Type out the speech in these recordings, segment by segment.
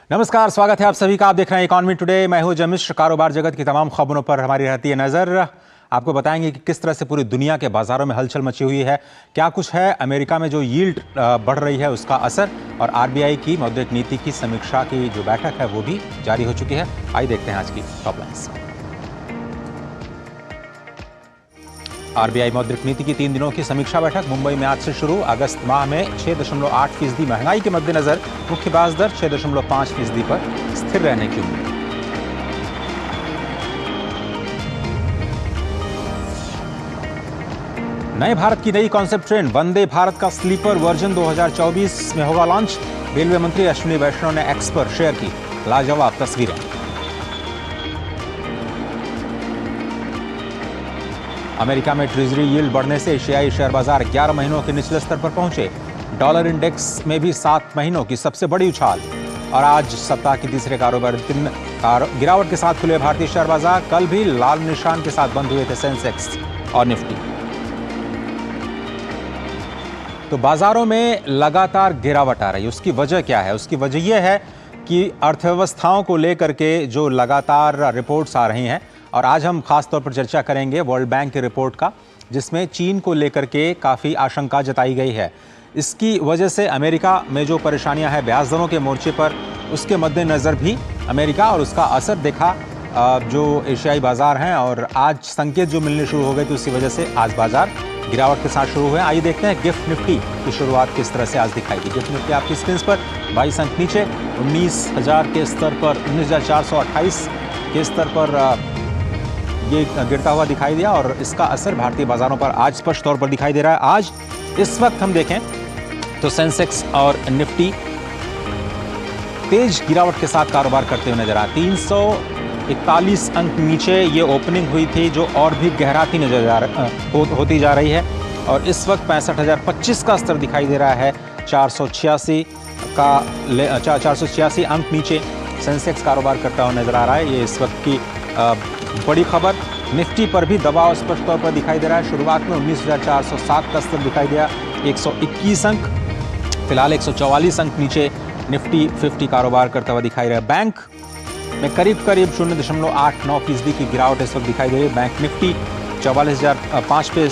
नमस्कार, स्वागत है आप सभी का। आप देख रहे हैं इकॉनमी टुडे। मैं हूं जय मिश्र। कारोबार जगत की तमाम खबरों पर हमारी रहती है नजर। आपको बताएंगे कि किस तरह से पूरी दुनिया के बाजारों में हलचल मची हुई है, क्या कुछ है अमेरिका में जो यील्ड बढ़ रही है उसका असर, और आरबीआई की मौद्रिक नीति की समीक्षा की जो बैठक है वो भी जारी हो चुकी है। आइए देखते हैं आज की टॉप लाइन्स। आरबीआई मौद्रिक नीति की 3 दिनों की समीक्षा बैठक मुंबई में आज से शुरू। अगस्त माह में 6.8% महंगाई के मद्देनजर मुख्य ब्याज दर 6.5% पर स्थिर रहने की उम्मीद। नए भारत की नई कॉन्सेप्ट ट्रेन वंदे भारत का स्लीपर वर्जन 2024 में होगा लॉन्च। रेलवे मंत्री अश्विनी वैष्णव ने एक्स पर शेयर की लाजवाब तस्वीरें। अमेरिका में ट्रेजरी यील्ड बढ़ने से एशियाई शेयर बाजार 11 महीनों के निचले स्तर पर पहुंचे। डॉलर इंडेक्स में भी 7 महीनों की सबसे बड़ी उछाल। और आज सप्ताह की तीसरे कारोबारी दिन गिरावट के साथ खुले भारतीय शेयर बाजार। कल भी लाल निशान के साथ बंद हुए थे सेंसेक्स और निफ्टी। तो बाजारों में लगातार गिरावट आ रही है। उसकी वजह क्या है? उसकी वजह यह है कि अर्थव्यवस्थाओं को लेकर के जो लगातार रिपोर्ट्स आ रही हैं, और आज हम खास तौर पर चर्चा करेंगे वर्ल्ड बैंक की रिपोर्ट का, जिसमें चीन को लेकर के काफ़ी आशंका जताई गई है। इसकी वजह से अमेरिका में जो परेशानियां हैं ब्याज दरों के मोर्चे पर, उसके मद्देनज़र भी अमेरिका और उसका असर देखा जो एशियाई बाजार हैं। और आज संकेत जो मिलने शुरू हो गए, तो उसी वजह से आज बाजार गिरावट के साथ शुरू हुए। आइए देखते हैं गिफ्ट निफ्टी की शुरुआत किस तरह से आज दिखाई दी। गिफ्ट निफ्टी आपकी स्क्रीन पर 22 अंक नीचे 19,000 के स्तर पर, 19,428 के स्तर पर ये गिरता हुआ दिखाई दिया। और इसका असर भारतीय बाजारों पर आज स्पष्ट तौर पर दिखाई दे रहा है। आज इस वक्त हम देखें तो सेंसेक्स और निफ्टी तेज गिरावट के साथ कारोबार करते हुए नजर आ 341 अंक नीचे ये ओपनिंग हुई थी, जो और भी गहराती नजर होती जा रही है। और इस वक्त 65,025 का स्तर दिखाई दे रहा है। 486 अंक नीचे सेंसेक्स कारोबार करता हुआ नजर आ रहा है। ये इस वक्त की बड़ी खबर। निफ्टी पर भी दबाव स्पष्ट तौर पर दिखाई दे रहा है। शुरुआत में 19,407 का स्तर दिखाई दिया, 121 अंक। फिलहाल 144 अंक नीचे निफ्टी 50 कारोबार करता हुआ दिखाई रहा है। बैंक में करीब 0.89% की गिरावट इस वक्त दिखाई दे रही है। बैंक निफ्टी 44,005 पे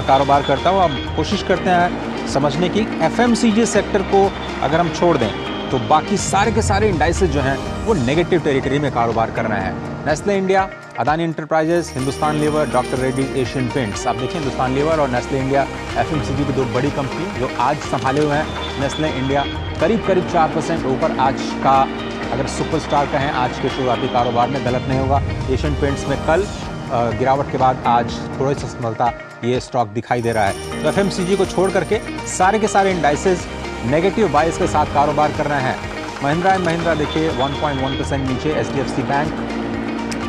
कारोबार करता हुआ। अब कोशिश करते हैं समझने की एफएमसीजी सेक्टर को अगर हम छोड़ दें तो बाकी सारे के सारे इंडाइसेस जो हैं वो नेगेटिव टेरिटरी में कारोबार कर रहे हैं। Nestle India, Adani enterprises, Hindustan Lever, doctor Reddy's, Asian paints. आप देखिए हिंदुस्तान लीवर और नेस्ले इंडिया एफएमसीजी की 2 बड़ी कंपनी जो आज संभाले हुए हैं। नेस्ले इंडिया करीब 4% ऊपर आज का, अगर सुपरस्टार कहें आज के शुरुआती कारोबार में, गलत नहीं होगा। एशियन पेंट्स में कल गिरावट के बाद आज थोड़ी सी सफलता ये स्टॉक दिखाई दे रहा है। तो एफएमसीजी को छोड़ करके सारे के सारे इंडाइसेस नेगेटिव बाइस के साथ कारोबार कर रहे हैं। महिंद्रा एंड महिंद्रा देखिए 1.1% नीचे। एचडीएफसी बैंक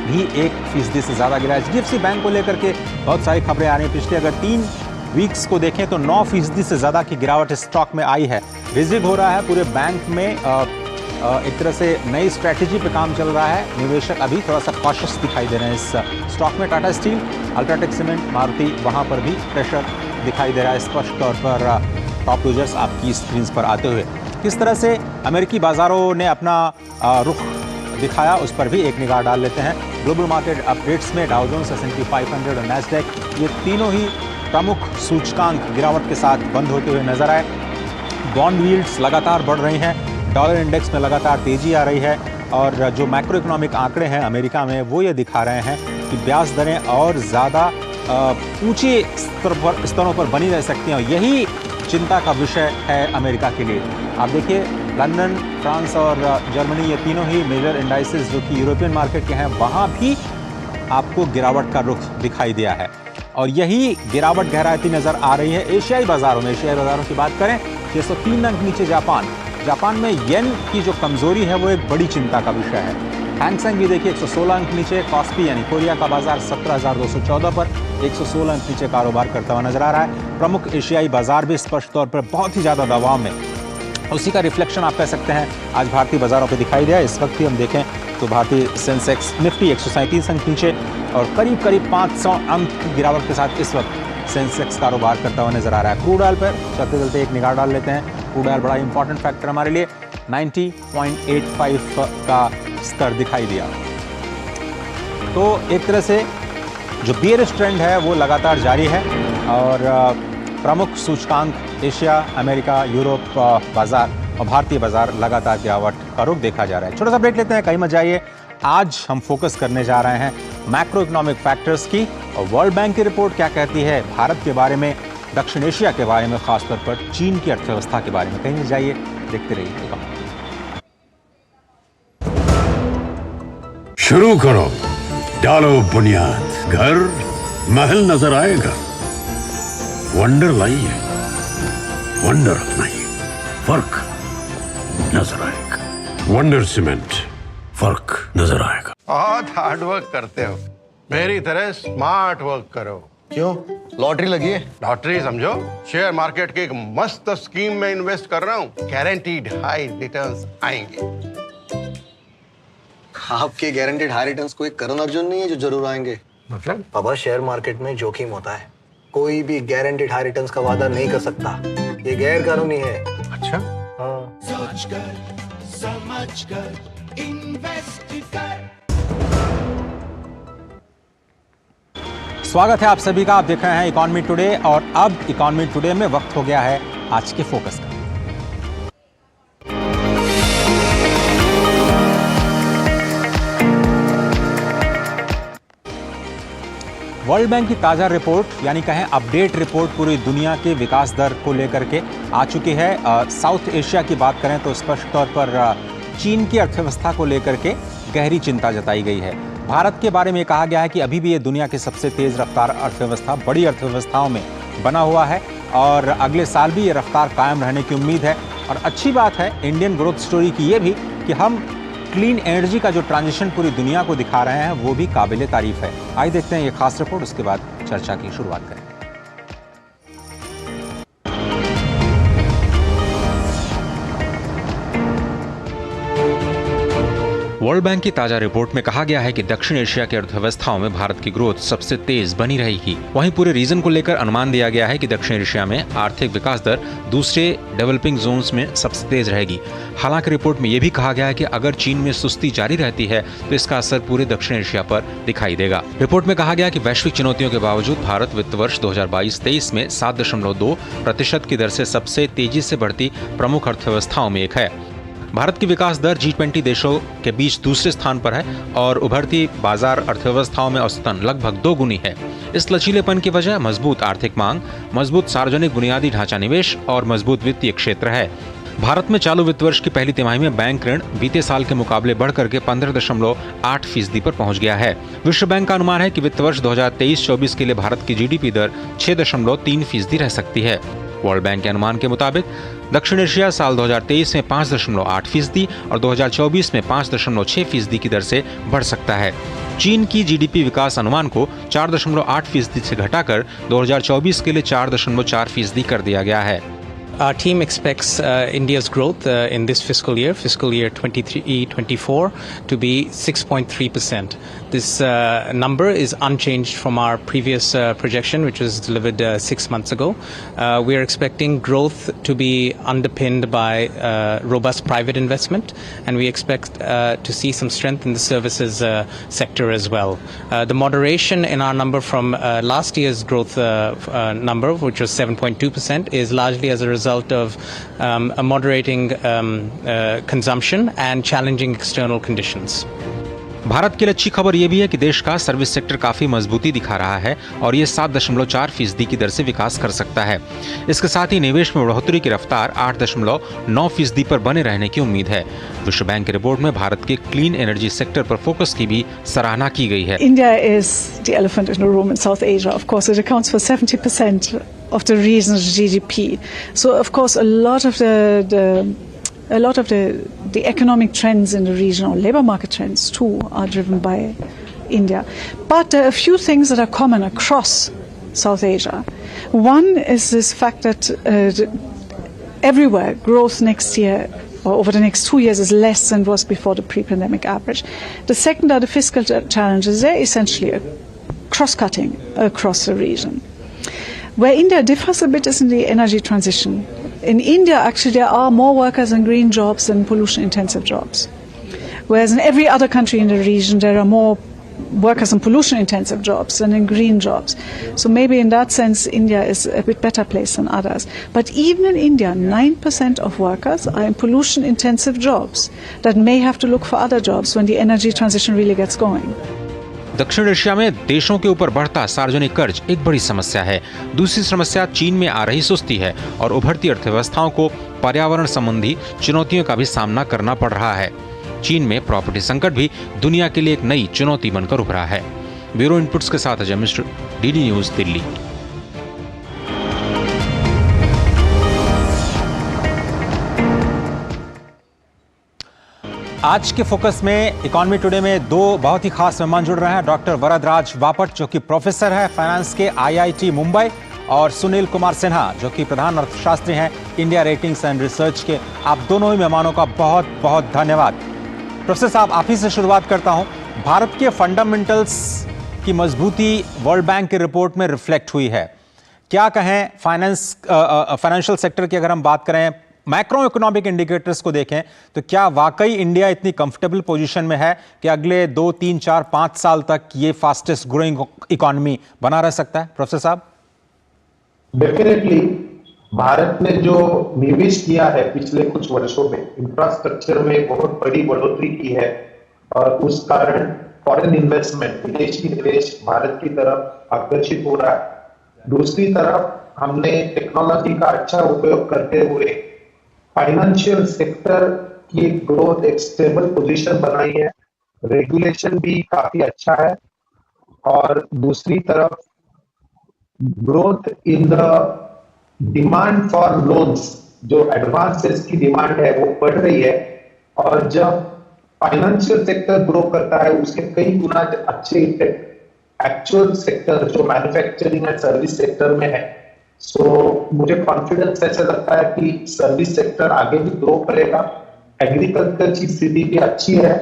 भी 1% से ज़्यादा गिरा। एचडीएफसी बैंक को लेकर के बहुत सारी खबरें आ रही हैं। पिछले अगर 3 वीक्स को देखें तो 9% से ज़्यादा की गिरावट स्टॉक में आई है। रिजिग हो रहा है पूरे बैंक में। एक तरह से नई स्ट्रैटेजी पे काम चल रहा है। निवेशक अभी थोड़ा सा कॉशियस दिखाई दे रहे हैं इस स्टॉक में। Tata steel, UltraTech cement, Maruti, वहाँ पर भी प्रेशर दिखाई दे रहा है स्पष्ट तौर पर। टॉप यूजर्स आपकी स्क्रीन पर आते हुए किस तरह से अमेरिकी बाजारों ने अपना रुख दिखाया, उस पर भी एक निगाह डाल लेते हैं। ग्लोबल मार्केट अपडेट्स में डाउ जोन्स, S&P 500 और नैस्डैक, ये तीनों ही प्रमुख सूचकांक गिरावट के साथ बंद होते हुए नजर आए। बॉन्ड यील्ड्स लगातार बढ़ रही हैं। डॉलर इंडेक्स में लगातार तेजी आ रही है। और जो मैक्रो इकोनॉमिक आंकड़े हैं अमेरिका में, वो ये दिखा रहे हैं कि ब्याज दरें और ज़्यादा ऊंचे स्तरों पर बनी रह सकती हैं। और यही चिंता का विषय है अमेरिका के लिए। आप देखिए लंदन, फ्रांस और जर्मनी, ये तीनों ही मेजर इंडाइसेस जो कि यूरोपियन मार्केट के हैं, वहाँ भी आपको गिरावट का रुख दिखाई दिया है। और यही गिरावट गहराती नज़र आ रही है एशियाई बाज़ारों में। एशियाई बाज़ारों की बात करें, 603 अंक नीचे जापान में येन की जो कमज़ोरी है वो एक बड़ी चिंता का विषय है। हैंगसेंग भी देखिए 116 अंक नीचे। कॉस्पी यानी कोरिया का बाजार 17,214 पर 116 अंक नीचे कारोबार करता हुआ नजर आ रहा है। प्रमुख एशियाई बाजार भी स्पष्ट तौर पर बहुत ही ज़्यादा दबाव में, उसी का रिफ्लेक्शन आप कह सकते हैं आज भारतीय बाजारों पर दिखाई दिया। इस वक्त भी हम देखें तो भारतीय सेंसेक्स निफ्टी 137 अंक नीचे और करीब 500 अंक की गिरावट के साथ इस वक्त सेंसेक्स कारोबार करता हुआ नजर आ रहा है। क्रूड ऑयल पर चलते चलते एक निगाह डाल लेते हैं। क्रूड ऑयल बड़ा इंपॉर्टेंट फैक्टर हमारे लिए। 90.85 का स्तर दिखाई दिया। तो एक तरह से जो बियरिश ट्रेंड है वो लगातार जारी है और प्रमुख सूचकांक एशिया, अमेरिका, यूरोप बाजार और भारतीय बाजार लगातार गिरावट का रुख देखा जा रहा है। छोटा सा ब्रेक लेते हैं, कहीं मत जाइए। आज हम फोकस करने जा रहे हैं मैक्रो इकोनॉमिक फैक्टर्स की और वर्ल्ड बैंक की रिपोर्ट क्या कहती है भारत के बारे में, दक्षिण एशिया के बारे में, खासतौर पर चीन की अर्थव्यवस्था के बारे में। कहीं मत जाइए, देखते रहिए। शुरू करो, डालो बुनियाद, घर महल नजर आएगा। वंडर लाइए, वंडर अपनाइए, फर्क नजर आएगा। वंडर सीमेंट, फर्क नजर आएगा। बहुत हार्ड वर्क करते हो, मेरी तरह स्मार्ट वर्क करो। क्यों? लॉटरी लगी है? लॉटरी समझो, शेयर मार्केट की एक मस्त स्कीम में इन्वेस्ट कर रहा हूँ, गारंटीड हाई रिटर्न्स आएंगे। आपके गारंटीड हाई रिटर्न्स कोई करण अर्जुन नहीं है जो जरूर आएंगे। मतलब? बाबा, शेयर मार्केट में जोखिम होता है, कोई भी गारंटीड हाई रिटर्न्स का वादा नहीं कर सकता, ये गैर कानूनी है। अच्छा? हाँ। समझ कर इन्वेस्ट कर। स्वागत है आप सभी का, आप देख रहे हैं इकोनॉमी टुडे और अब इकोनॉमी टुडे में वक्त हो गया है आज के फोकस का। वर्ल्ड बैंक की ताजा रिपोर्ट यानी कहें अपडेट रिपोर्ट पूरी दुनिया के विकास दर को लेकर के आ चुकी है। साउथ एशिया की बात करें तो स्पष्ट तौर पर चीन की अर्थव्यवस्था को लेकर के गहरी चिंता जताई गई है। भारत के बारे में कहा गया है कि अभी भी ये दुनिया की सबसे तेज रफ्तार अर्थव्यवस्था, बड़ी अर्थव्यवस्थाओं में बना हुआ है और अगले साल भी ये रफ्तार कायम रहने की उम्मीद है। और अच्छी बात है इंडियन ग्रोथ स्टोरी की ये भी कि हम क्लीन एनर्जी का जो ट्रांजिशन पूरी दुनिया को दिखा रहे हैं वो भी काबिले तारीफ है। आइए देखते हैं ये खास रिपोर्ट, उसके बाद चर्चा की शुरुआत करें। वर्ल्ड बैंक की ताजा रिपोर्ट में कहा गया है कि दक्षिण एशिया की अर्थव्यवस्थाओं में भारत की ग्रोथ सबसे तेज बनी रहेगी। वहीं पूरे रीजन को लेकर अनुमान दिया गया है कि दक्षिण एशिया में आर्थिक विकास दर दूसरे डेवलपिंग जोन्स में सबसे तेज रहेगी। हालांकि रिपोर्ट में यह भी कहा गया है कि अगर चीन में सुस्ती जारी रहती है तो इसका असर पूरे दक्षिण एशिया पर दिखाई देगा। रिपोर्ट में कहा गया कि वैश्विक चुनौतियों के बावजूद भारत वित्त वर्ष 2022-23 में 7.2% की दर से सबसे तेजी से बढ़ती प्रमुख अर्थव्यवस्थाओं में एक है। भारत की विकास दर G20 देशों के बीच दूसरे स्थान पर है और उभरती बाजार अर्थव्यवस्थाओं में औसतन लगभग 2 गुनी है। इस लचीलेपन की वजह मजबूत आर्थिक मांग, मजबूत सार्वजनिक बुनियादी ढांचा निवेश और मजबूत वित्तीय क्षेत्र है। भारत में चालू वित्त वर्ष की पहली तिमाही में बैंक ऋण बीते साल के मुकाबले बढ़कर के 15.8% पर पहुंच गया है। विश्व बैंक का अनुमान है कि वित्त वर्ष 2023-24 के लिए भारत की GDP दर 6.3% रह सकती है। वर्ल्ड बैंक के अनुमान के मुताबिक दक्षिण एशिया साल 2023 में 5.8% और 2024 में 5.6% की दर से बढ़ सकता है। चीन की GDP विकास अनुमान को 4.8% से घटाकर 2024 के लिए 4.4% कर दिया गया है। Our team expects India's growth in this fiscal year 23-24, to be 6.3%. This number is unchanged from our previous projection, which was delivered 6 months ago. We are expecting growth to be underpinned by robust private investment, and we expect to see some strength in the services sector as well. The moderation in our number from last year's growth number, which was 7.2%, is largely as a result of a moderating consumption and challenging external conditions. Bharat की अच्छी खबर यह भी है कि देश का service sector काफी मजबूती दिखा रहा है और ये 7.4% की दर से विकास कर सकता है। इसके साथ ही निवेश में बढ़ोतरी की रफ्तार 8.9% पर बने रहने की उम्मीद है। विश्व बैंक की रिपोर्ट में भारत के क्लीन एनर्जी सेक्टर पर फोकस की भी सराहना की गई है। India is the elephant in the room in South Asia. Of course, it accounts for 70% of the region's GDP. So, of course, a lot of the economic trends in the region, or labor market trends too, are driven by India. But there are a few things that are common across South Asia. One is this fact that everywhere growth next year or over the next 2 years is less than was before the pre-pandemic average. The second are the fiscal challenges. They're essentially cross-cutting across the region. Where India differs a bit is in the energy transition. in India, actually, there are more workers in green jobs than pollution-intensive jobs. Whereas in every other country in the region, there are more workers in pollution-intensive jobs than in green jobs. So maybe in that sense, India is a bit better placed than others. But even in India, 9% of workers are in pollution-intensive jobs that may have to look for other jobs when the energy transition really gets going. दक्षिण Asia में देशों के ऊपर बढ़ता सार्वजनिक कर्ज एक बड़ी समस्या है। दूसरी समस्या चीन में आ रही सुस्ती है और उभरती अर्थव्यवस्थाओं को पर्यावरण संबंधी चुनौतियों का भी सामना करना पड़ रहा है। चीन में प्रॉपर्टी संकट भी दुनिया के लिए एक नई चुनौती बनकर उभरा है। ब्यूरो इनपुट्स के साथ अजय मिश्र, डीडी न्यूज, दिल्ली। आज के फोकस में इकोनॉमी टुडे में दो बहुत ही खास मेहमान जुड़ रहे हैं। डॉक्टर वरदराज बापट, जो कि प्रोफेसर है फाइनेंस के IIT मुंबई, और सुनील कुमार सिन्हा, जो कि प्रधान अर्थशास्त्री हैं इंडिया रेटिंग्स एंड रिसर्च के। आप दोनों ही मेहमानों का बहुत बहुत धन्यवाद। प्रोफेसर साहब, आप ही से शुरुआत करता हूं। भारत के फंडामेंटल्स की मजबूती वर्ल्ड बैंक की रिपोर्ट में रिफ्लेक्ट हुई है। क्या कहें फाइनेंशियल सेक्टर की अगर हम बात करें, मैक्रो इकोनॉमिक इंडिकेटर्स को देखें तो क्या वाकई इंडिया इतनी कंफर्टेबल पोजीशन में है कि अगले 2, 3, 4, 5 साल तक ये फास्टेस्ट ग्रोइंग इकोनॉमी बना रह सकता है? प्रोफेसर साहब। डेफिनेटली भारत ने जो निवेश किया है पिछले कुछ वर्षों में इंफ्रास्ट्रक्चर में बहुत बड़ी बढ़ोतरी की है और उस कारण फॉरेन इन्वेस्टमेंट, विदेशी निवेश भारत की तरफ आकर्षित हो रहा है। दूसरी तरफ हमने टेक्नोलॉजी का अच्छा उपयोग करते हुए फाइनेंशियल सेक्टर की ग्रोथ एक स्टेबल पोजीशन बनाई है। रेगुलेशन भी काफी अच्छा है और दूसरी तरफ growth in the demand for loans, जो एडवांसेस की डिमांड है वो बढ़ रही है। और जब फाइनेंशियल सेक्टर ग्रो करता है उसके कई गुना अच्छे इफेक्ट एक्चुअल सेक्टर जो मैन्युफैक्चरिंग एंड सर्विस सेक्टर में है। सो मुझे कॉन्फिडेंस ऐसा लगता है कि सर्विस सेक्टर आगे भी ग्रो करेगा। एग्रीकल्चर की स्थिति भी अच्छी है,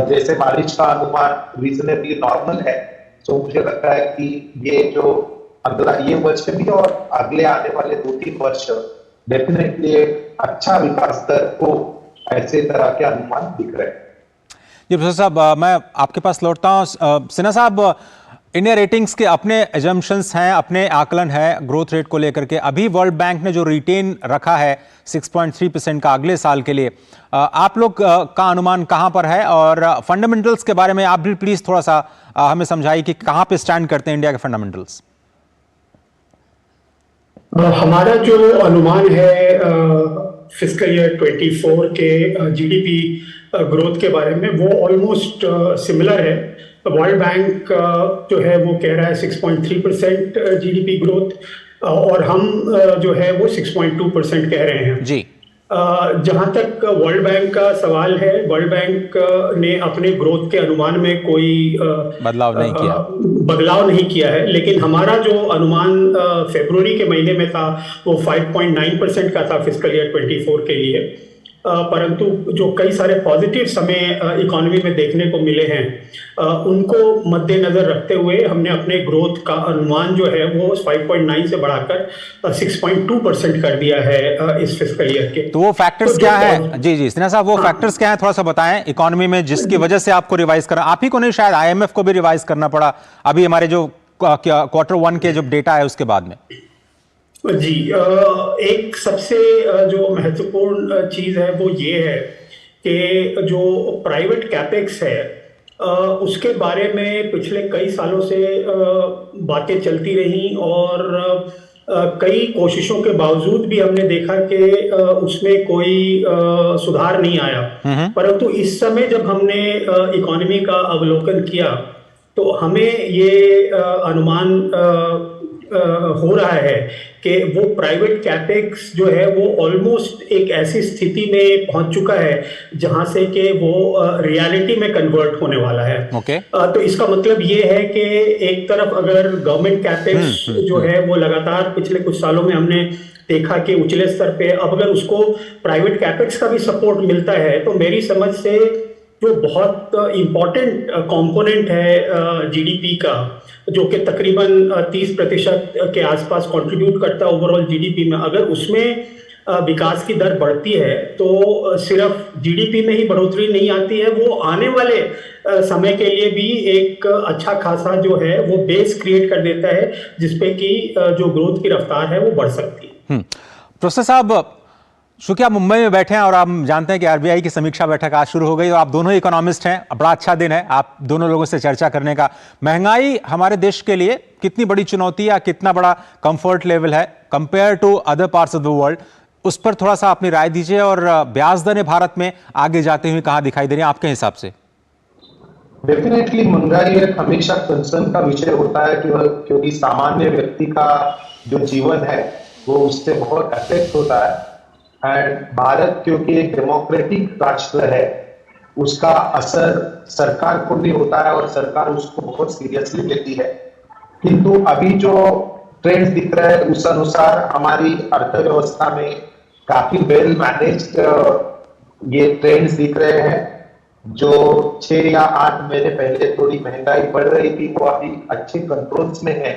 जैसे बारिश का अनुमान रीजनेबली नॉर्मल है। तो मुझे लगता है कि ये जो अगला ये वर्ष भी और अगले आने वाले 2-3 वर्ष डेफिनेटली एक अच्छा विकास दर को ऐसे तरह के अनुमान दिख रहे हैं। जी प्रोफेसर साहब, मैं आपके पास लौटता हूँ। सिन्हा साहब, इंडिया रेटिंग्स के अपने एजम्पशंस हैं, अपने आकलन है ग्रोथ रेट को लेकर के। अभी वर्ल्ड बैंक ने जो रिटेन रखा है 6.3% का अगले साल के लिए, आप लोग का अनुमान कहां पर है? और फंडामेंटल्स के बारे में आप भी प्लीज थोड़ा सा हमें समझाइए कि कहां पे स्टैंड करते हैं इंडिया के फंडामेंटल्स। हमारा जो अनुमान है फिस्कल ईयर 24 के जीडीपी ग्रोथ के बारे में, वो ऑलमोस्ट सिमिलर है। वर्ल्ड बैंक जो है वो कह रहा है 6.3% जीडीपी ग्रोथ और हम जो है वो 6.2% कह रहे हैं जी। जहां तक वर्ल्ड बैंक का सवाल है, वर्ल्ड बैंक ने अपने ग्रोथ के अनुमान में कोई बदलाव नहीं किया है, लेकिन हमारा जो अनुमान फरवरी के महीने में था वो 5.9% का था फिस्कल ईयर 24 के लिए। परंतु जो कई सारे पॉजिटिव समय इकोनॉमी में देखने को मिले हैं, उनको मद्देनजर रखते हुए हमने अपने ग्रोथ का अनुमान जो है वो 5.9 से बढ़ाकर 6.2% कर दिया है इस फिस्कल ईयर के। तो वो फैक्टर्स क्या है? जी जी सिन्हा साहब, वो फैक्टर्स क्या है थोड़ा सा बताएं इकोनॉमी में, जिसकी वजह से आपको रिवाइज करना, आप ही को नहीं शायद IMF को भी रिवाइज करना पड़ा अभी हमारे जो Q1 के जो डेटा है उसके बाद में। जी, एक सबसे जो महत्वपूर्ण चीज है वो ये है कि जो प्राइवेट कैपेक्स है उसके बारे में पिछले कई सालों से बातें चलती रही और कई कोशिशों के बावजूद भी हमने देखा कि उसमें कोई सुधार नहीं आया। परंतु इस समय जब हमने इकोनॉमी का अवलोकन किया तो हमें ये अनुमान हो रहा है कि वो प्राइवेट कैपेक्स जो है वो ऑलमोस्ट एक ऐसी स्थिति में पहुंच चुका है जहां से कि वो रियलिटी में कन्वर्ट होने वाला है। तो इसका मतलब ये है कि एक तरफ अगर गवर्नमेंट कैपेक्स जो है वो लगातार पिछले कुछ सालों में हमने देखा कि उछले स्तर पे, अब अगर उसको प्राइवेट कैपेक्स का भी सपोर्ट मिलता है तो मेरी समझ से जो बहुत इम्पोर्टेंट कंपोनेंट है जीडीपी का, जो कि तकरीबन 30% के आसपास कंट्रीब्यूट करता है ओवरऑल जीडीपी में, अगर उसमें विकास की दर बढ़ती है तो सिर्फ जीडीपी में ही बढ़ोतरी नहीं आती है, वो आने वाले समय के लिए भी एक अच्छा खासा जो है वो बेस क्रिएट कर देता है, जिसपे कि जो ग्रोथ की रफ्तार है वो बढ़ सकती है। प्रोफेसर साहब, चूंकि आप मुंबई में बैठे हैं और आप जानते हैं कि आरबीआई की समीक्षा बैठक आज शुरू हो गई, और आप दोनों इकोनॉमिस्ट हैं, बड़ा अच्छा दिन है आप दोनों लोगों से चर्चा करने का। महंगाई हमारे देश के लिए कितनी बड़ी चुनौती है, कितना बड़ा कंफर्ट लेवल है compare to other parts of the world, उस पर थोड़ा सा अपनी राय दीजिए। और ब्याज दरें भारत में आगे जाते हुए कहां दिखाई दे रही हैं आपके हिसाब से? डेफिनेटली महंगाई एक हमेशा कंसर्न का विषय होता है, क्योंकि सामान्य व्यक्ति का जो जीवन है वो उससे बहुत अफेक्ट होता है। एंड भारत क्योंकि एक डेमोक्रेटिक राष्ट्र है, उसका असर सरकार को भी होता है और सरकार उसको बहुत सीरियसली लेती है। किंतु अभी जो ट्रेंड्स दिख रहे हैं उस अनुसार हमारी अर्थव्यवस्था में काफी वेल मैनेज्ड ये ट्रेंड्स दिख रहे हैं। जो 6 या 8 महीने पहले थोड़ी महंगाई बढ़ रही थी वो अभी अच्छे कंट्रोल्स में है,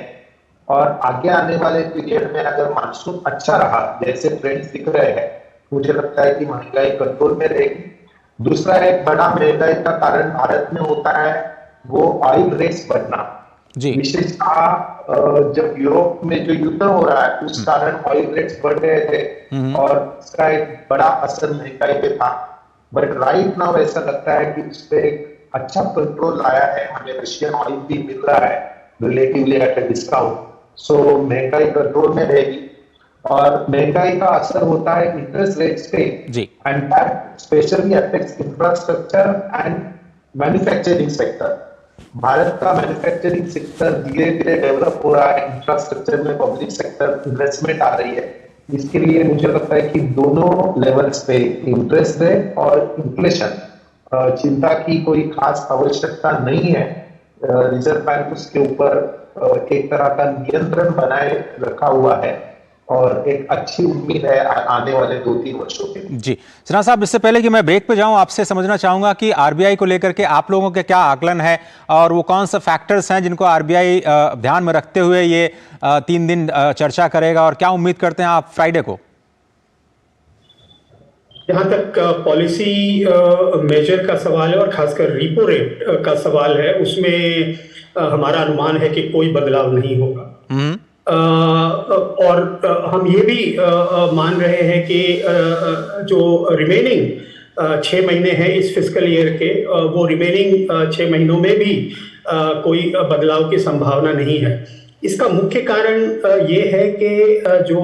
और आगे आने वाले पीरियड में अगर मानसून अच्छा रहा जैसे ट्रेंड्स दिख रहे हैं, मुझे लगता है कि महंगाई कंट्रोल में रहेगी। दूसरा एक बड़ा महंगाई का कारण भारत में होता है वो ऑयल रेट्स बढ़ना। विशेषतः जब यूरोप में जो युद्ध हो रहा है उस कारण ऑयल रेट्स बढ़ रहे थे और इसका एक बड़ा असर महंगाई पे था। बट राइट नाउ ऐसा लगता है कि उस पर एक अच्छा कंट्रोल आया है, हमें रशियन ऑयल भी मिल रहा है रिलेटिवली एट अ डिस्काउंट। सो महंगाई कंट्रोल में रहेगी, और महंगाई का असर होता है इंटरेस्ट रेट्स पे, and that specially affects infrastructure and manufacturing sector. Bharat का मैन्युफैक्चरिंग सेक्टर धीरे धीरे डेवलप हो रहा है, इंफ्रास्ट्रक्चर में पब्लिक सेक्टर इन्वेस्टमेंट आ रही है। इसके लिए मुझे लगता है कि दोनों लेवल्स पे इंटरेस्ट रेट और इन्फ्लेशन चिंता की कोई खास आवश्यकता नहीं है। रिजर्व बैंक उसके ऊपर एक तरह का नियंत्रण बनाए रखा हुआ है और एक अच्छी उम्मीद है आने वाले 2-3 वर्षों के लिए। जी सिन्हा साहब, इससे पहले कि मैं ब्रेक पे जाऊं, आपसे समझना चाहूंगा कि आरबीआई को लेकर के आप लोगों के क्या आकलन है और वो कौन सा फैक्टर्स हैं जिनको आरबीआई ध्यान में रखते हुए ये 3 दिन चर्चा करेगा, और क्या उम्मीद करते हैं आप फ्राइडे को? जहां तक पॉलिसी मेजर का सवाल है और खासकर रिपो रेट का सवाल है, उसमें हमारा अनुमान है कि कोई बदलाव नहीं होगा। और हम ये भी मान रहे हैं कि जो रिमेनिंग 6 महीने हैं इस फिस्कल ईयर के, वो रिमेनिंग 6 महीनों में भी कोई बदलाव की संभावना नहीं है। इसका मुख्य कारण ये है कि जो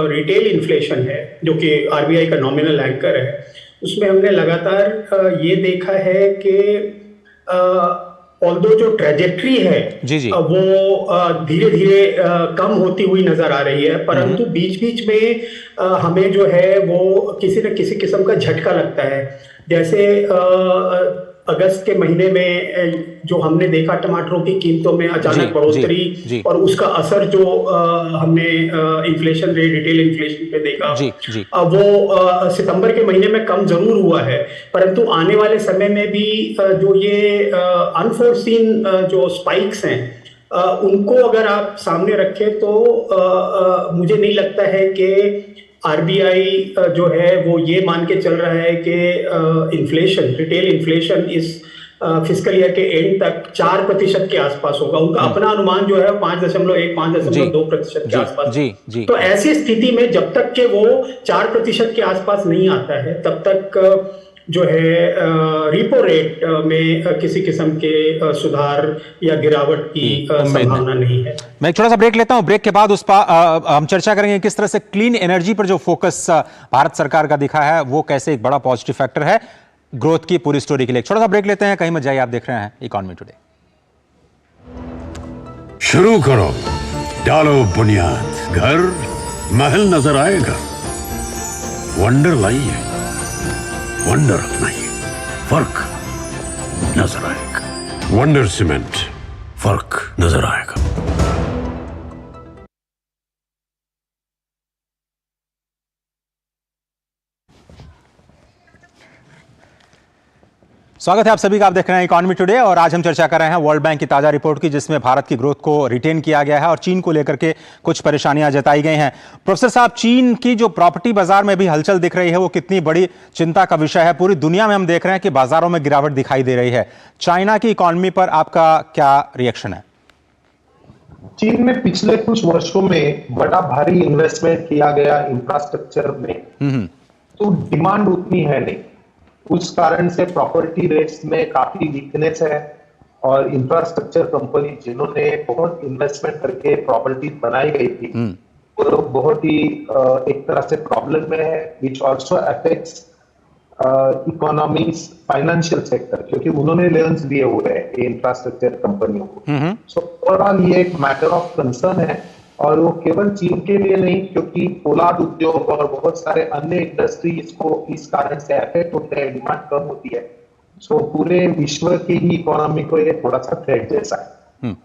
रिटेल इन्फ्लेशन है, जो कि आरबीआई का नॉमिनल एंकर है, उसमें हमने लगातार ये देखा है कि ऑल्दो जो ट्रेजेक्ट्री है वो धीरे धीरे कम होती हुई नजर आ रही है, परंतु बीच बीच में हमें जो है वो किसी न किसी किस्म का झटका लगता है। जैसे अगस्त के महीने में जो हमने देखा टमाटरों की कीमतों में अचानक बढ़ोतरी और उसका असर जो हमने इन्फ्लेशन रेट, रिटेल इन्फ्लेशन पे देखा, वो सितंबर के महीने में कम जरूर हुआ है, परंतु आने वाले समय में भी जो ये अनफोर्सीन जो स्पाइक्स हैं उनको अगर आप सामने रखें तो मुझे नहीं लगता है कि आरबीआई जो है वो ये मान के चल रहा है कि इन्फ्लेशन, रिटेल इन्फ्लेशन इस फिस्कल ईयर के एंड तक 4% के आसपास होगा। उनका अपना अनुमान जो है 5.1-5.2% के आसपास। तो ऐसी स्थिति में जब तक कि वो 4% के आसपास नहीं आता है, तब तक जो है रिपो रेट में किसी किस्म के सुधार या गिरावट की संभावना नहीं है। मैं एक छोटा सा ब्रेक लेता हूं, ब्रेक के बाद उस पर हम चर्चा करेंगे किस तरह से क्लीन एनर्जी पर जो फोकस भारत सरकार का दिखा है वो कैसे एक बड़ा पॉजिटिव फैक्टर है ग्रोथ की पूरी स्टोरी के लिए। छोटा सा ब्रेक लेते हैं, कहीं मत जाइए, आप देख रहे हैं इकोनॉमी टुडे। शुरू करो, डालो बुनियाद, घर महल नजर आएगा। वंडर लाइए, वंडर अपनाइए, फर्क नजर आएगा। वंडर सीमेंट, फर्क नजर आएगा। स्वागत है आप सभी का। आप देख रहे हैं इकोनॉमी टुडे और आज हम चर्चा कर रहे हैं वर्ल्ड बैंक की ताजा रिपोर्ट की, जिसमें भारत की ग्रोथ को रिटेन किया गया है और चीन को लेकर के कुछ परेशानियां जताई गई हैं। प्रोफेसर साहब, चीन की जो प्रॉपर्टी बाजार में भी हलचल दिख रही है वो कितनी बड़ी चिंता का विषय है। पूरी दुनिया में हम देख रहे हैं कि बाजारों में गिरावट दिखाई दे रही है। चाइना की इकोनॉमी पर आपका क्या रिएक्शन है? चीन में पिछले कुछ वर्षों में बड़ा भारी इन्वेस्टमेंट किया गया इंफ्रास्ट्रक्चर में, तो डिमांड उतनी है नहीं। उस कारण से प्रॉपर्टी रेट्स में काफी वीकनेस है और इंफ्रास्ट्रक्चर कंपनी जिन्होंने बहुत इन्वेस्टमेंट करके प्रॉपर्टी बनाई गई थी वो लोग बहुत ही एक तरह से प्रॉब्लम में है, which also affects economies financial sector, क्योंकि उन्होंने लोन्स दिए हुए हैं इंफ्रास्ट्रक्चर कंपनियों को। सो ओवरऑल ये एक मैटर ऑफ कंसर्न है और वो केवल चीन के लिए नहीं, क्योंकि पोलाद उद्योग और बहुत सारे अन्य इंडस्ट्रीज को इस कारण से अफेक्ट होते हैं, डिमांड कम होती है। सो पूरे विश्व की ही इकोनॉमी को ये थोड़ा सा थ्रेट जैसा है।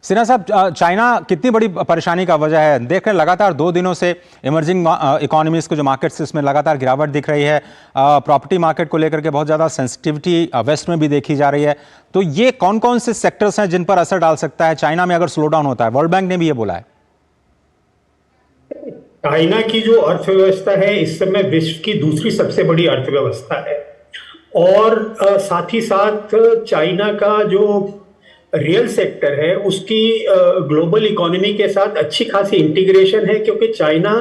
सिन्हा साहब, चाइना कितनी बड़ी परेशानी का वजह है? देख रहे हैं लगातार 2 दिनों से इमर्जिंग इकोनॉमीज के जो मार्केट्स इसमें लगातार गिरावट दिख रही है। प्रॉपर्टी मार्केट को लेकर के बहुत ज़्यादा सेंसिटिविटी वेस्ट में भी देखी जा रही है। तो ये कौन कौन से सेक्टर्स हैं जिन पर असर डाल सकता है चाइना में अगर स्लो डाउन होता है? वर्ल्ड बैंक ने भी ये बोला है। चाइना की जो अर्थव्यवस्था है इस समय विश्व की दूसरी सबसे बड़ी अर्थव्यवस्था है और साथ ही साथ चाइना का जो रियल सेक्टर है उसकी ग्लोबल इकोनॉमी के साथ अच्छी खासी इंटीग्रेशन है, क्योंकि चाइना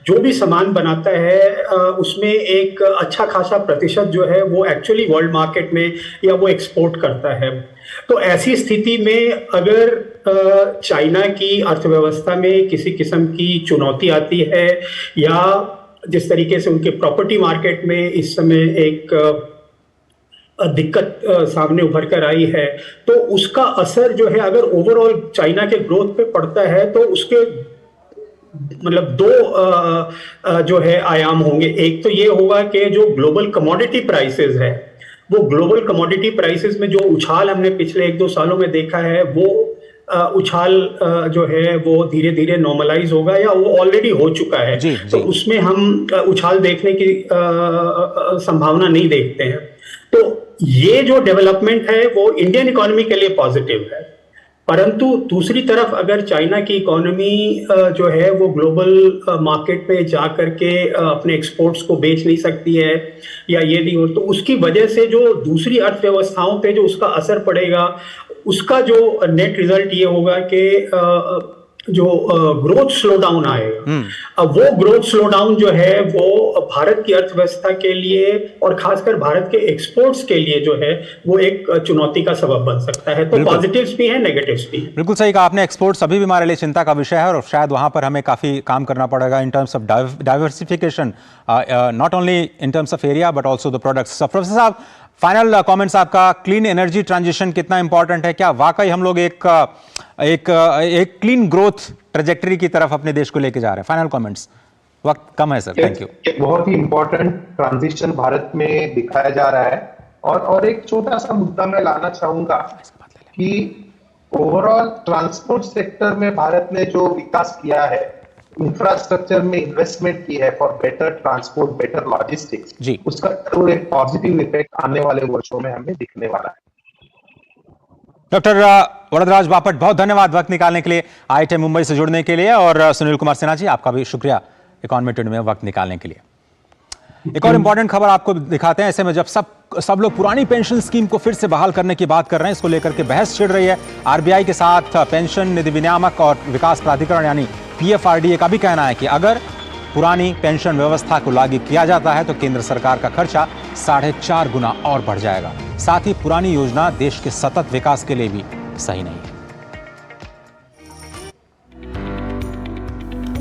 जो भी सामान बनाता है उसमें एक अच्छा खासा प्रतिशत जो है वो एक्चुअली वर्ल्ड मार्केट में या वो एक्सपोर्ट करता है। तो ऐसी स्थिति में अगर चाइना की अर्थव्यवस्था में किसी किस्म की चुनौती आती है या जिस तरीके से उनके प्रॉपर्टी मार्केट में इस समय एक दिक्कत सामने उभर कर आई है, तो उसका असर जो है अगर ओवरऑल चाइना के ग्रोथ पे पड़ता है तो उसके मतलब 2 जो है आयाम होंगे। एक तो ये होगा कि जो ग्लोबल कमोडिटी प्राइसेस है वो ग्लोबल कमोडिटी प्राइसेस में जो उछाल हमने पिछले 1-2 सालों में देखा है वो उछाल जो है वो धीरे धीरे नॉर्मलाइज होगा या वो ऑलरेडी हो चुका है। तो उसमें हम उछाल देखने की संभावना नहीं देखते हैं। तो ये जो डेवलपमेंट है वो इंडियन इकोनॉमी के लिए पॉजिटिव है, परंतु दूसरी तरफ अगर चाइना की इकोनॉमी जो है वो ग्लोबल मार्केट में जा करके अपने एक्सपोर्ट्स को बेच नहीं सकती है या ये नहीं हो, तो उसकी वजह से जो दूसरी अर्थव्यवस्थाओं पे जो उसका असर पड़ेगा उसका जो नेट रिजल्ट ये होगा कि जो ग्रोथ स्लो डाउन आएगा। अब वो ग्रोथ स्लो डाउन जो है वो भारत की अर्थव्यवस्था के लिए और खासकर भारत के एक्सपोर्ट्स के लिए जो है वो एक चुनौती का सबब बन सकता है। तो पॉजिटिव्स भी हैं, नेगेटिव्स भी हैं। बिल्कुल सही कहा आपने। एक्सपोर्ट्स अभी भी हमारे लिए चिंता का विषय है और शायद वहां पर हमें काफी काम करना पड़ेगा in terms of diversification, not only in terms of area but also the products. Professor साहब, फाइनल कमेंट्स आपका, क्लीन एनर्जी ट्रांजिशन कितना इंपॉर्टेंट है? क्या वाकई हम लोग एक क्लीन ग्रोथ ट्रेजेक्टरी की तरफ अपने देश को लेके जा रहे हैं? फाइनल कमेंट्स, वक्त कम है सर। Thank you. बहुत ही इंपॉर्टेंट ट्रांजिशन भारत में दिखाया जा रहा है और एक छोटा सा मुद्दा मैं लाना चाहूंगा कि ओवरऑल ट्रांसपोर्ट सेक्टर में भारत ने जो विकास किया है, इंफ्रास्ट्रक्चर में इन्वेस्टमेंट की है for better transport, better logistics, उसका जरूर एक पॉजिटिव इफेक्ट आने वाले वर्षों में हमें दिखने वाला है। डॉक्टर वरदराज बापट, बहुत धन्यवाद वक्त निकालने के लिए, IIT मुंबई से जुड़ने के लिए। और सुनील कुमार सिन्हा जी, आपका भी शुक्रिया इकोनॉमी टुडे में वक्त निकालने के लिए। एक और इंपॉर्टेंट खबर आपको दिखाते हैं। ऐसे में जब सब लोग पुरानी पेंशन स्कीम को फिर से बहाल करने की बात कर रहे हैं, इसको लेकर के बहस छिड़ रही है। RBI के साथ पेंशन निधि विनियामक और विकास प्राधिकरण यानी PFRDA का भी कहना है कि अगर पुरानी पेंशन व्यवस्था को लागू किया जाता है तो केंद्र सरकार का खर्चा 4.5 गुना और बढ़ जाएगा। साथ ही पुरानी योजना देश के सतत विकास के लिए भी सही नहीं है।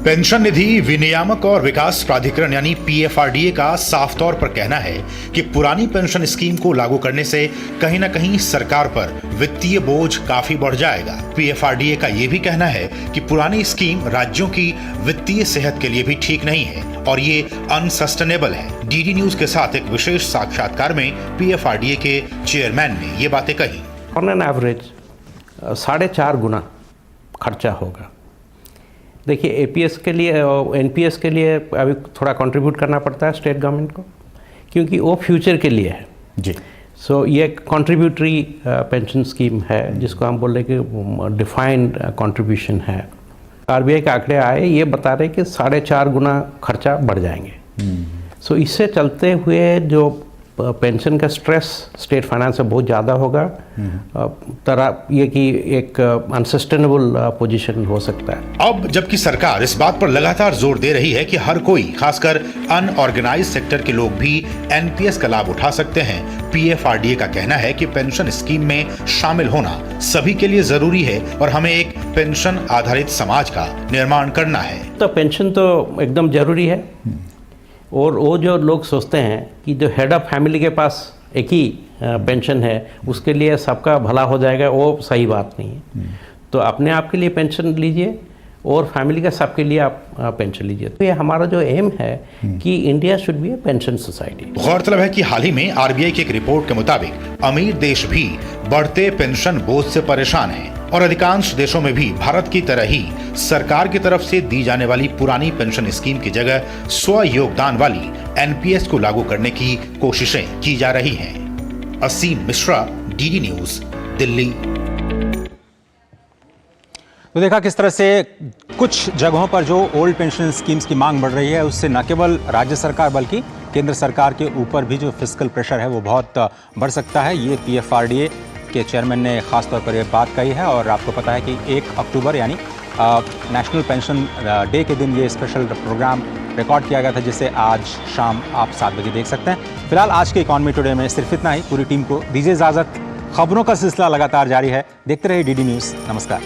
पेंशन निधि विनियामक और विकास प्राधिकरण यानी PFRDA का साफ तौर पर कहना है कि पुरानी पेंशन स्कीम को लागू करने से कहीं न कहीं सरकार पर वित्तीय बोझ काफी बढ़ जाएगा। PFRDA का यह भी कहना है कि पुरानी स्कीम राज्यों की वित्तीय सेहत के लिए भी ठीक नहीं है और ये अनसस्टेनेबल है। DD न्यूज के साथ एक विशेष साक्षात्कार में PFRDA के चेयरमैन ने ये बातें कही। ऑन एन एवरेज 4.5 गुना खर्चा होगा। देखिए, APS के लिए और NPS के लिए अभी थोड़ा कंट्रीब्यूट करना पड़ता है स्टेट गवर्नमेंट को, क्योंकि वो फ्यूचर के लिए है। जी। सो ये एक कॉन्ट्रीब्यूटरी पेंशन स्कीम है जिसको हम बोल रहे कि डिफाइंड कंट्रीब्यूशन है। आरबीआई के आंकड़े आए, ये बता रहे कि 4.5 गुना खर्चा बढ़ जाएंगे। सो इससे चलते हुए जो पेंशन का स्ट्रेस स्टेट फाइनेंस में बहुत ज़्यादा होगा, तरह ये कि एक अनसस्टेनेबल पोजीशन हो सकता है। अब जबकि सरकार इस बात पर लगातार जोर दे रही है कि हर कोई, खासकर अनऑर्गेनाइज सेक्टर के लोग भी एनपीएस का लाभ उठा सकते हैं, पीएफआरडीए का कहना है कि पेंशन स्कीम में शामिल होना सभी के लिए जरूरी है और हमें एक पेंशन आधारित समाज का निर्माण करना है। तो पेंशन तो एकदम जरूरी है, और वो जो लोग सोचते हैं कि जो हेड ऑफ फैमिली के पास एक ही पेंशन है उसके लिए सबका भला हो जाएगा, वो सही बात नहीं है। तो अपने आप के लिए पेंशन लीजिए और फैमिली का सबके लिए आप पेंशन लीजिए। तो ये हमारा जो एम है कि India should be A pension society. गौरतलब है कि हाल ही में आरबीआई की एक रिपोर्ट के मुताबिक अमीर देश भी बढ़ते पेंशन बोझ से परेशान हैं और अधिकांश देशों में भी भारत की तरह ही सरकार की तरफ से दी जाने वाली पुरानी पेंशन स्कीम की जगह स्व योगदान वाली एनपीएस को लागू करने की कोशिशें की जा रही हैं। असीम मिश्रा, डीडी न्यूज, दिल्ली। तो देखा किस तरह से कुछ जगहों पर जो ओल्ड पेंशन स्कीम्स की मांग बढ़ रही है, उससे न केवल राज्य सरकार बल्कि केंद्र सरकार के ऊपर भी जो फिस्कल प्रेशर है वो बहुत बढ़ सकता है। ये पीएफआरडीए के चेयरमैन ने खास तौर पर ये बात कही है। और आपको पता है कि 1 अक्टूबर यानी नेशनल पेंशन डे के दिन ये स्पेशल प्रोग्राम रिकॉर्ड किया गया था, जिसे आज शाम आप 7 बजे देख सकते हैं। फिलहाल आज के इकॉनमी टुडे में सिर्फ इतना ही। पूरी टीम को दीजिए इजाजत। खबरों का सिलसिला लगातार जारी है, देखते रहिए डीडी न्यूज़। नमस्कार।